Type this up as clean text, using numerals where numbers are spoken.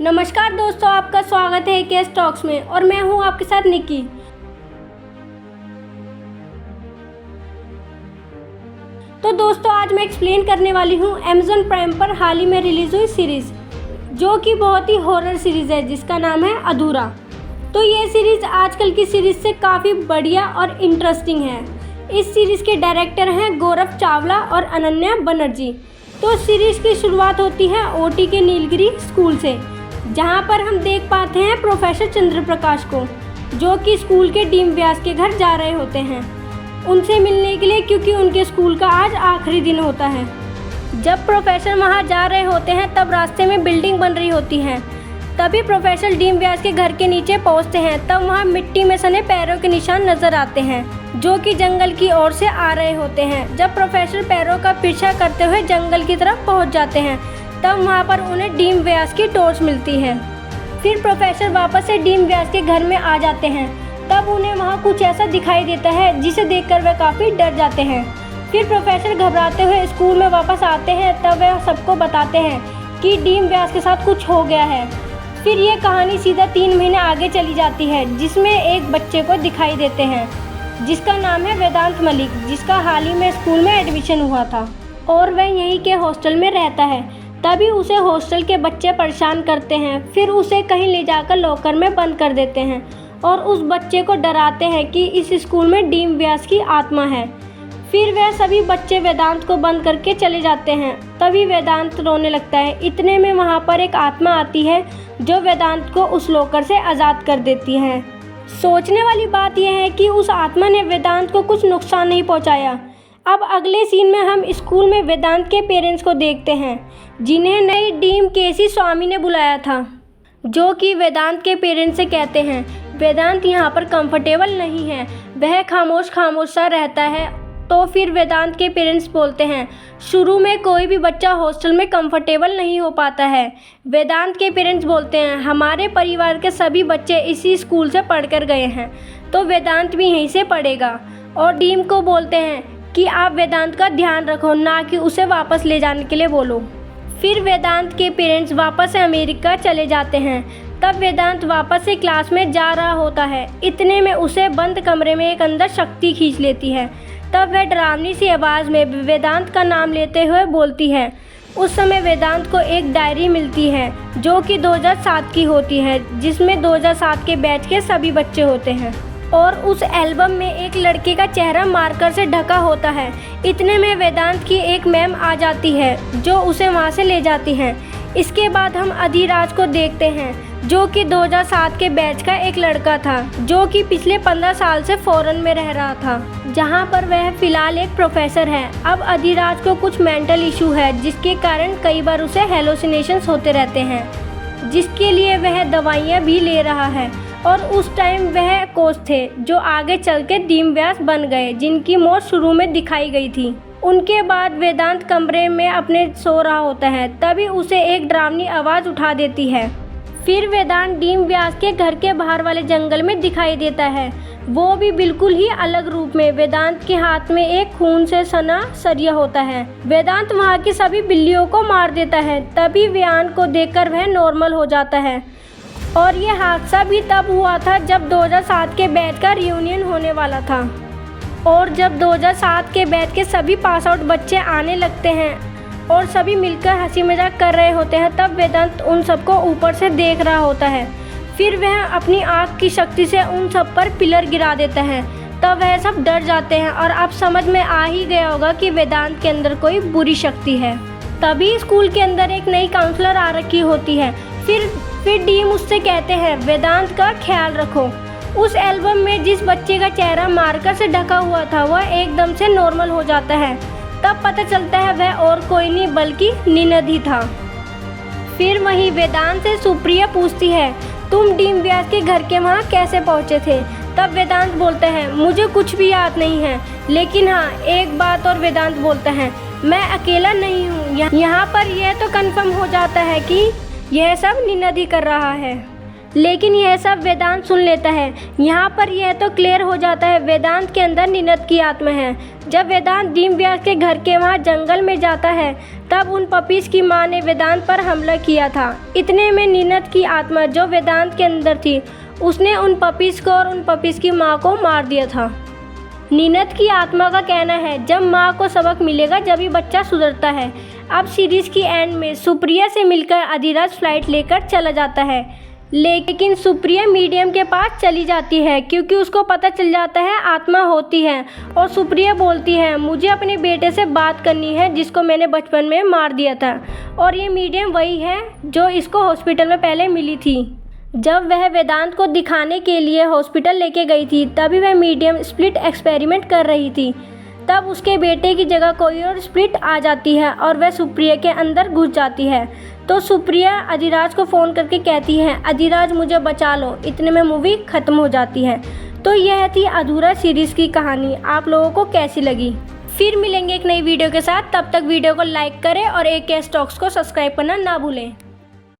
नमस्कार दोस्तों, आपका स्वागत है केस टॉक्स में और मैं हूं आपके साथ निकी। तो दोस्तों, आज मैं एक्सप्लेन करने वाली हूं अमेज़न प्राइम पर हाल ही में रिलीज़ हुई सीरीज़, जो कि बहुत ही हॉरर सीरीज़ है जिसका नाम है अधूरा। तो ये सीरीज़ आजकल की सीरीज़ से काफ़ी बढ़िया और इंटरेस्टिंग है। इस सीरीज़ के डायरेक्टर हैं गौरव चावला और अनन्या बनर्जी। तो सीरीज़ की शुरुआत होती है ओटी के नीलगिरी स्कूल से, जहां पर हम देख पाते हैं प्रोफेसर चंद्र प्रकाश को, जो कि स्कूल के डीन व्यास के घर जा रहे होते हैं उनसे मिलने के लिए, क्योंकि उनके स्कूल का आज आखिरी दिन होता है। जब प्रोफेसर वहां जा रहे होते हैं तब रास्ते में बिल्डिंग बन रही होती है। तभी प्रोफेसर डीन व्यास के घर के नीचे पहुंचते हैं, तब वहां मिट्टी में सने पैरों के निशान नजर आते हैं, जो कि जंगल की ओर से आ रहे होते हैं। जब प्रोफेसर पैरों का पीछा करते हुए जंगल की तरफ पहुँच जाते हैं, तब वहाँ पर उन्हें डीन व्यास की टॉर्च मिलती है। फिर प्रोफेसर वापस से डीन व्यास के घर में आ जाते हैं। तब उन्हें वहाँ कुछ ऐसा दिखाई देता है जिसे देखकर वे काफ़ी डर जाते हैं। फिर प्रोफेसर घबराते हुए स्कूल में वापस आते हैं। तब वे सबको बताते हैं कि डीन व्यास के साथ कुछ हो गया है। फिर ये कहानी सीधा 3 महीने आगे चली जाती है, जिसमें एक बच्चे को दिखाई देते हैं जिसका नाम है वेदांत मलिक, जिसका हाल ही में स्कूल में एडमिशन हुआ था और वह यहीं के हॉस्टल में रहता है। तभी उसे हॉस्टल के बच्चे परेशान करते हैं। फिर उसे कहीं ले जाकर लॉकर में बंद कर देते हैं और उस बच्चे को डराते हैं कि इस स्कूल में डीन व्यास की आत्मा है। फिर वह सभी बच्चे वेदांत को बंद करके चले जाते हैं। तभी वेदांत रोने लगता है। इतने में वहाँ पर एक आत्मा आती है जो वेदांत को उस लॉकर से आज़ाद कर देती है। सोचने वाली बात यह है कि उस आत्मा ने वेदांत को कुछ नुकसान नहीं पहुँचाया। अब अगले सीन में हम स्कूल में वेदांत के पेरेंट्स को देखते हैं, जिन्हें नई डीन केसी स्वामी ने बुलाया था, जो कि वेदांत के पेरेंट्स से कहते हैं वेदांत यहाँ पर कंफर्टेबल नहीं है, वह खामोश सा रहता है। तो फिर वेदांत के पेरेंट्स बोलते हैं शुरू में कोई भी बच्चा हॉस्टल में कंफर्टेबल नहीं हो पाता है। वेदांत के पेरेंट्स बोलते हैं हमारे परिवार के सभी बच्चे इसी स्कूल से पढ़कर गए हैं, तो वेदांत भी यहीं से पढ़ेगा। और डीन को बोलते हैं कि आप वेदांत का ध्यान रखो, ना कि उसे वापस ले जाने के लिए बोलो। फिर वेदांत के पेरेंट्स वापस से अमेरिका चले जाते हैं। तब वेदांत वापस से क्लास में जा रहा होता है। इतने में उसे बंद कमरे में एक अंदर शक्ति खींच लेती है। तब वह डरावनी सी आवाज़ में वेदांत का नाम लेते हुए बोलती है। उस समय वेदांत को एक डायरी मिलती है, जो कि 2007 की होती है, जिसमें 2007 के बैच के सभी बच्चे होते हैं और उस एल्बम में एक लड़के का चेहरा मार्कर से ढका होता है। इतने में वेदांत की एक मैम आ जाती है, जो उसे वहां से ले जाती हैं। इसके बाद हम अधिराज को देखते हैं, जो कि 2007 के बैच का एक लड़का था, जो कि पिछले 15 साल से फॉरेन में रह रहा था, जहां पर वह फिलहाल एक प्रोफेसर है। अब अधिराज को कुछ मेंटल इशू है, जिसके कारण कई बार उसे हेलोसिनेशंस होते रहते हैं, जिसके लिए वह दवाइयाँ भी ले रहा है। और उस टाइम वह कोच थे जो आगे चल के डीन व्यास बन गए, जिनकी मौत शुरू में दिखाई गई थी। उनके बाद वेदांत कमरे में अपने सो रहा होता है। तभी उसे एक डरावनी आवाज़ उठा देती है। फिर वेदांत डीन व्यास के घर के बाहर वाले जंगल में दिखाई देता है, वो भी बिल्कुल ही अलग रूप में। वेदांत के हाथ में एक खून से सना सरिया होता है। वेदांत वहाँ की सभी बिल्लियों को मार देता है। तभी व्यान को देखकर वह नॉर्मल हो जाता है। और ये हादसा भी तब हुआ था जब 2007 के बैच का रियूनियन होने वाला था। और जब 2007 के बैच के सभी पास आउट बच्चे आने लगते हैं और सभी मिलकर हंसी मजाक कर रहे होते हैं, तब वेदांत उन सबको ऊपर से देख रहा होता है। फिर वह अपनी आँख की शक्ति से उन सब पर पिलर गिरा देता है। तब वह सब डर जाते हैं और अब समझ में आ ही गया होगा कि वेदांत के अंदर कोई बुरी शक्ति है। तभी स्कूल के अंदर एक नई काउंसलर आ रखी होती है। फिर डीन उससे कहते हैं वेदांत का ख्याल रखो। उस एल्बम में जिस बच्चे का चेहरा मार्कर से ढका हुआ था, वह एकदम से नॉर्मल हो जाता है। तब पता चलता है वह और कोई नहीं बल्कि निनद ही था। फिर वहीं वेदांत से सुप्रिया पूछती है तुम डीन व्यास के घर के वहाँ कैसे पहुँचे थे? तब वेदांत बोलता है मुझे कुछ भी याद नहीं है, लेकिन हाँ एक बात और। वेदांत बोलता है मैं अकेला नहीं हूँ। यहाँ पर यह तो कंफर्म हो जाता है कि यह सब निनद ही कर रहा है। लेकिन यह सब वेदांत सुन लेता है। यहाँ पर यह तो क्लियर हो जाता है वेदांत के अंदर निनद की आत्मा है। जब वेदांत दीन व्यास के घर के वहाँ जंगल में जाता है तब उन पपीज की माँ ने वेदांत पर हमला किया था। इतने में निनद की आत्मा जो वेदांत के अंदर थी उसने उन पपीज को और उन पपीज की माँ को मार दिया था। निनद की आत्मा का कहना है जब माँ को सबक मिलेगा जब ही बच्चा सुधरता है। अब सीरीज की एंड में सुप्रिया से मिलकर अधिराज फ्लाइट लेकर चला जाता है, लेकिन सुप्रिया मीडियम के पास चली जाती है क्योंकि उसको पता चल जाता है आत्मा होती है। और सुप्रिया बोलती है मुझे अपने बेटे से बात करनी है जिसको मैंने बचपन में मार दिया था। और ये मीडियम वही है जो इसको हॉस्पिटल में पहले मिली थी। जब वह वेदांत को दिखाने के लिए हॉस्पिटल लेके गई थी तभी वह मीडियम स्प्लिट एक्सपेरिमेंट कर रही थी। तब उसके बेटे की जगह कोई और स्प्लिट आ जाती है और वह सुप्रिया के अंदर घुस जाती है। तो सुप्रिया अधिराज को फ़ोन करके कहती है अधिराज मुझे बचा लो। इतने में मूवी ख़त्म हो जाती है। तो यह थी अधूरा सीरीज़ की कहानी। आप लोगों को कैसी लगी? फिर मिलेंगे एक नई वीडियो के साथ। तब तक वीडियो को लाइक करें और AK स्टॉक्स को सब्सक्राइब करना ना भूलें।